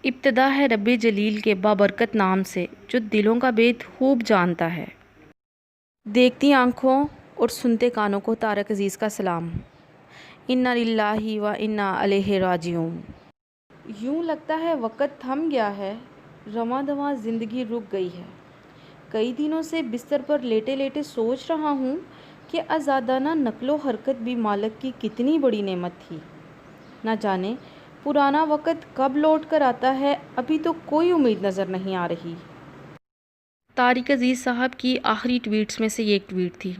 इब्तिदा है रब्बे जलील के बाबरकत नाम से, जो दिलों का भेद खूब जानता है। देखती आँखों और सुनते कानों को तारक अज़ीज़ का सलाम। इन्ना लिल्लाहि व इन्ना अलैहि राजिऊन। यूँ लगता है वक़्त थम गया है, रवां दवां ज़िंदगी रुक गई है। कई दिनों से बिस्तर पर लेटे लेटे सोच रहा हूँ कि आज़ादाना नक्लो हरकत भी मालिक की कितनी बड़ी नेमत थी। न जाने पुराना वक़्त कब लौट कर आता है, अभी तो कोई उम्मीद नज़र नहीं आ रही। तारिक अज़ीज़ साहब की आखिरी ट्वीट्स में से ये एक ट्वीट थी।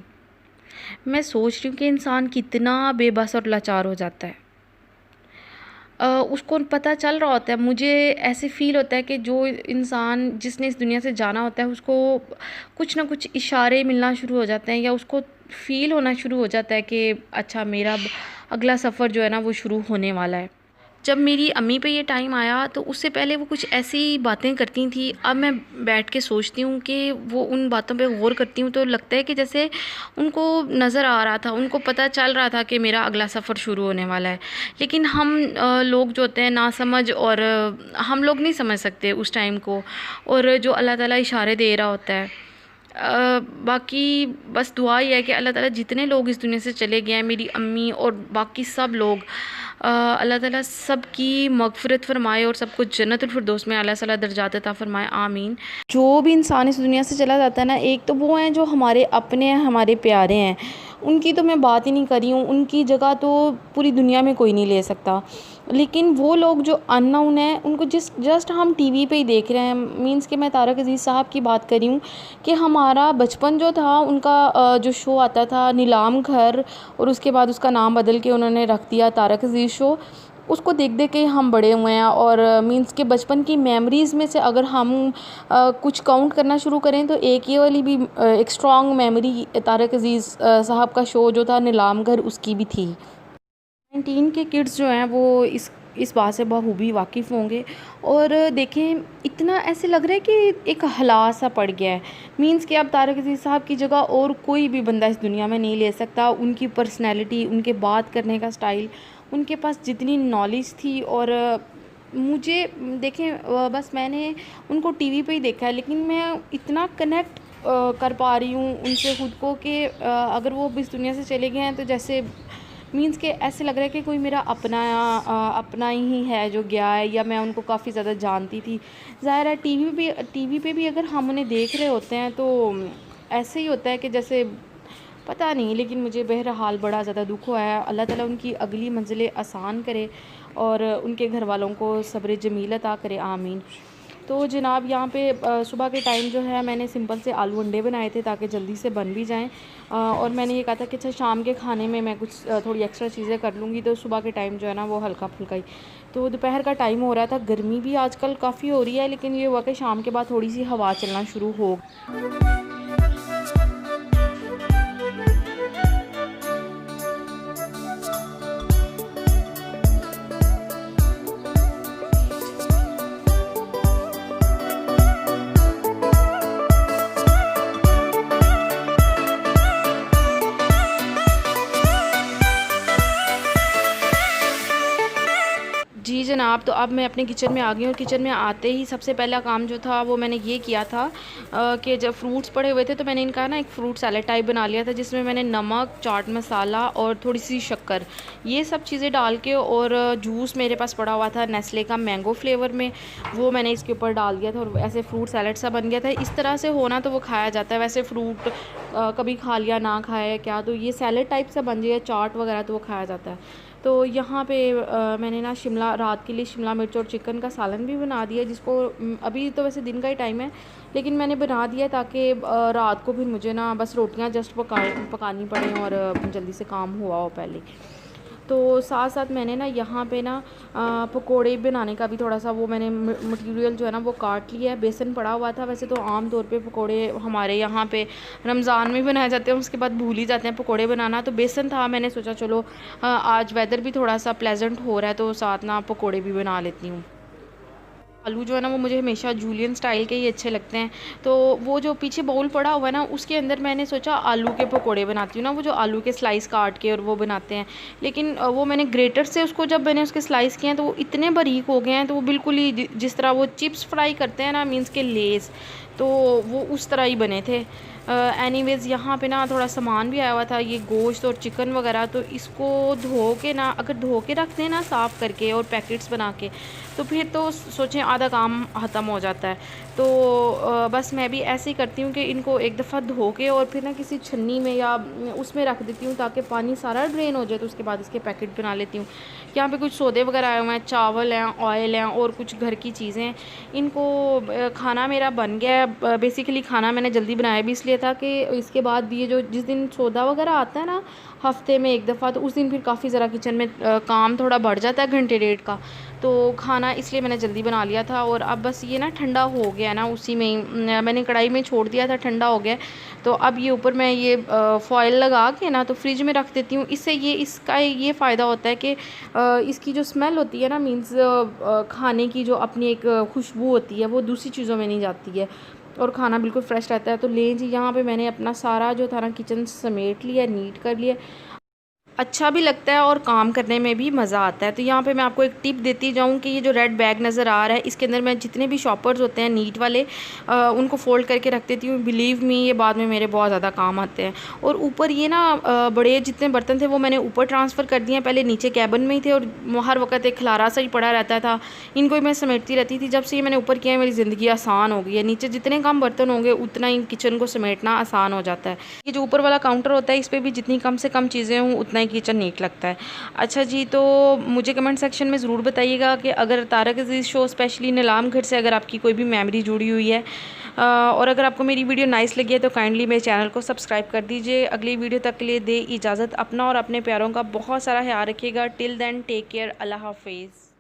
मैं सोच रही हूँ कि इंसान कितना बेबस और लाचार हो जाता है। उसको पता चल रहा होता है, मुझे ऐसे फ़ील होता है कि जो इंसान जिसने इस दुनिया से जाना होता है उसको कुछ ना कुछ इशारे मिलना शुरू हो जाते हैं, या उसको फ़ील होना शुरू हो जाता है कि अच्छा मेरा अगला सफ़र जो है ना वो शुरू होने वाला है। जब मेरी अम्मी पे ये टाइम आया तो उससे पहले वो कुछ ऐसी बातें करती थी, अब मैं बैठ के सोचती हूँ कि वो उन बातों पे गौर करती हूँ तो लगता है कि जैसे उनको नज़र आ रहा था, उनको पता चल रहा था कि मेरा अगला सफ़र शुरू होने वाला है। लेकिन हम लोग जो होते हैं नासमझ, और हम लोग नहीं समझ सकते उस टाइम को, और जो अल्लाह ताला इशारे दे रहा होता है। बाकी बस दुआ ही है कि अल्लाह ताला जितने लोग इस दुनिया से चले गए हैं, मेरी अम्मी और बाकी सब लोग, अल्लाह ताला सब की मग़फ़िरत फ़रमाए और सबको जन्नतुल फ़िरदौस में आला साला दर्जात अता फ़रमाए, आमीन। जो भी इंसान इस दुनिया से चला जाता है ना, एक तो वो हैं जो हमारे अपने हैं, हमारे प्यारे हैं, उनकी तो मैं बात ही नहीं कर रही हूँ, उनकी जगह तो पूरी दुनिया में कोई नहीं ले सकता। लेकिन वो लोग जो अननोन हैं, उनको जस्ट हम टीवी पे ही देख रहे हैं। मींस कि मैं तारक अज़ीज़ साहब की बात कर रही हूँ कि हमारा बचपन जो था, उनका जो शो आता था नीलाम घर, और उसके बाद उसका नाम बदल के उन्होंने रख दिया तारक अज़ीज़ शो, उसको देख देख के हम बड़े हुए हैं। और मींस के बचपन की मेमोरीज़ में से अगर हम कुछ काउंट करना शुरू करें तो एक ये वाली भी एक स्ट्रॉन्ग मेमोरी तारक अज़ीज़ साहब का शो जो था नीलाम घर, उसकी भी थी। 19 के किड्स जो हैं वो इस बात से बखूबी वाकिफ़ होंगे। और देखें, इतना ऐसे लग रहा है कि एक हला सा पड़ गया है। मींस कि अब तारक अज़ीज़ साहब की जगह और कोई भी बंदा इस दुनिया में नहीं ले सकता। उनकी पर्सनैलिटी, उनके बात करने का स्टाइल, उनके पास जितनी नॉलेज थी, और मुझे देखें बस मैंने उनको टीवी पे ही देखा है, लेकिन मैं इतना कनेक्ट कर पा रही हूँ उनसे ख़ुद को कि अगर वो इस दुनिया से चले गए हैं तो जैसे मींस के ऐसे लग रहा है कि कोई मेरा अपना ही है जो गया है, या मैं उनको काफ़ी ज़्यादा जानती थी। ज़ाहिर है टीवी पे भी अगर हम उन्हें देख रहे होते हैं तो ऐसे ही होता है कि जैसे पता नहीं, लेकिन मुझे बहरहाल बड़ा ज़्यादा दुख हुआ है। अल्लाह ताला उनकी अगली मंज़िलें आसान करे और उनके घर वालों को सब्र जमील अता करे, आमीन। तो जनाब यहाँ पे सुबह के टाइम जो है मैंने सिंपल से आलू अंडे बनाए थे ताकि जल्दी से बन भी जाएं। और मैंने ये कहा था कि अच्छा शाम के खाने में मैं कुछ थोड़ी एक्स्ट्रा चीज़ें कर लूँगी, तो सुबह के टाइम जो है ना वो हल्का फुल्का ही। तो दोपहर का टाइम हो रहा था, गर्मी भी आजकल काफ़ी हो रही है, लेकिन ये हुआ कि शाम के बाद थोड़ी सी हवा चलना शुरू हो। जी जनाब, तो अब मैं अपने किचन में आ गई हूँ। किचन में आते ही सबसे पहला काम जो था वो मैंने ये किया था कि जब फ्रूट्स पड़े हुए थे तो मैंने इनका ना एक फ़्रूट सैलेड टाइप बना लिया था, जिसमें मैंने नमक, चाट मसाला और थोड़ी सी शक्कर, ये सब चीज़ें डाल के, और जूस मेरे पास पड़ा हुआ था नेस्ले का मैंगो फ्लेवर में, वो मैंने इसके ऊपर डाल दिया था और ऐसे फ्रूट सैलेड सा बन गया था। इस तरह से होना तो वो खाया जाता है, वैसे फ्रूट कभी खा लिया ना खाया क्या, तो ये सैलेड टाइप से बन जाए, चाट वगैरह तो वो खाया जाता है। तो यहाँ पे मैंने ना रात के लिए शिमला मिर्च और चिकन का सालन भी बना दिया, जिसको अभी तो वैसे दिन का ही टाइम है, लेकिन मैंने बना दिया ताकि रात को फिर मुझे ना बस रोटियाँ जस्ट पकानी पड़ें और जल्दी से काम हुआ हो पहले। तो साथ साथ मैंने ना यहाँ पे ना पकोड़े बनाने का भी थोड़ा सा वो मैंने मटेरियल जो है ना वो काट लिया है। बेसन पड़ा हुआ था, वैसे तो आम तौर पे पकोड़े हमारे यहाँ पे रमज़ान में बनाए जाते हैं, उसके बाद भूल ही जाते हैं पकोड़े बनाना। तो बेसन था, मैंने सोचा चलो आज वेदर भी थोड़ा सा प्लेजेंट हो रहा है तो साथ ना पकोड़े भी बना लेती हूँ। आलू जो है ना वो मुझे हमेशा जूलियन स्टाइल के ही अच्छे लगते हैं। तो वो जो पीछे बाउल पड़ा हुआ है ना, उसके अंदर मैंने सोचा आलू के पकोड़े बनाती हूँ ना, वो जो आलू के स्लाइस काट के और वो बनाते हैं। लेकिन वो मैंने ग्रेटर से उसको जब मैंने उसके स्लाइस किए हैं तो वो इतने बारीक हो गए हैं, तो वो बिल्कुल ही जिस तरह वो चिप्स फ्राई करते हैं ना, मीन्स के लेस, तो वो उस तरह ही बने थे। एनीवेज़ यहाँ पे ना थोड़ा सामान भी आया हुआ था, ये गोश्त और चिकन वगैरह, तो इसको धो के ना, अगर धो के रख दें ना साफ़ करके और पैकेट्स बना के, तो फिर तो सोचें आधा काम ख़त्म हो जाता है। तो बस मैं भी ऐसे ही करती हूँ कि इनको एक दफ़ा धो के और फिर ना किसी छन्नी में या उसमें रख देती हूँ ताकि पानी सारा ड्रेन हो जाए, तो उसके बाद इसके पैकेट बना लेती हूँ। यहाँ पे कुछ सौदे वगैरह आए हुए हैं, चावल हैं, ऑयल हैं और कुछ घर की चीज़ें हैं। इनको खाना मेरा बन गया है। बेसिकली खाना मैंने जल्दी बनाया भी इसलिए था कि इसके बाद भी ये जो जिस दिन सौदा वगैरह आता है ना हफ़्ते में एक दफ़ा, तो उस दिन फिर काफ़ी ज़रा किचन में काम थोड़ा बढ़ जाता है घंटे डेढ़ का। तो खाना इसलिए मैंने जल्दी बना लिया था और अब बस ये ना ठंडा हो गया ना, उसी में ही मैंने कढ़ाई में छोड़ दिया था, ठंडा हो गया। तो अब ये ऊपर मैं ये फॉयल लगा के ना तो फ्रिज में रख देती हूँ। इससे ये इसका ये फ़ायदा होता है कि इसकी जो स्मेल होती है ना, मीन्स खाने की जो अपनी एक खुशबू होती है वो दूसरी चीज़ों में नहीं जाती है और खाना बिल्कुल फ्रेश रहता है। तो लें जी, यहाँ पे मैंने अपना सारा जो था ना किचन समेट लिया, नीट कर लिया। अच्छा भी लगता है और काम करने में भी मज़ा आता है। तो यहाँ पे मैं आपको एक टिप देती जाऊँ कि ये जो रेड बैग नज़र आ रहा है, इसके अंदर मैं जितने भी शॉपर्स होते हैं नीट वाले, उनको फ़ोल्ड करके रख देती हूँ। बिलीव मी, ये बाद में मेरे बहुत ज़्यादा काम आते हैं। और ऊपर ये ना बड़े जितने बर्तन थे वो मैंने ऊपर ट्रांसफ़र कर दिए हैं। पहले नीचे कैबिन में ही थे और हर वक्त एक खलारा सा ही पड़ा रहता था, इनको ही मैं समेटती रहती थी। जब से ये मैंने ऊपर किया है मेरी ज़िंदगी आसान हो गई है। नीचे जितने कम बर्तन होंगे उतना ही किचन को समेटना आसान हो जाता है। ये जो ऊपर वाला काउंटर होता है, इस पर भी जितनी कम से कम चीज़ें हों उतना ही किचन नीट लगता है। अच्छा जी, तो मुझे कमेंट सेक्शन में ज़रूर बताइएगा कि अगर तारक अज़ीज़ शो स्पेशली नीलाम घर से अगर आपकी कोई भी मेमोरी जुड़ी हुई है, और अगर आपको मेरी वीडियो नाइस लगी है तो काइंडली मेरे चैनल को सब्सक्राइब कर दीजिए। अगली वीडियो तक के लिए दे इजाज़त। अपना और अपने प्यारों का बहुत सारा ख्याल रखिएगा। Till then take care. अल्लाह हाफिज़।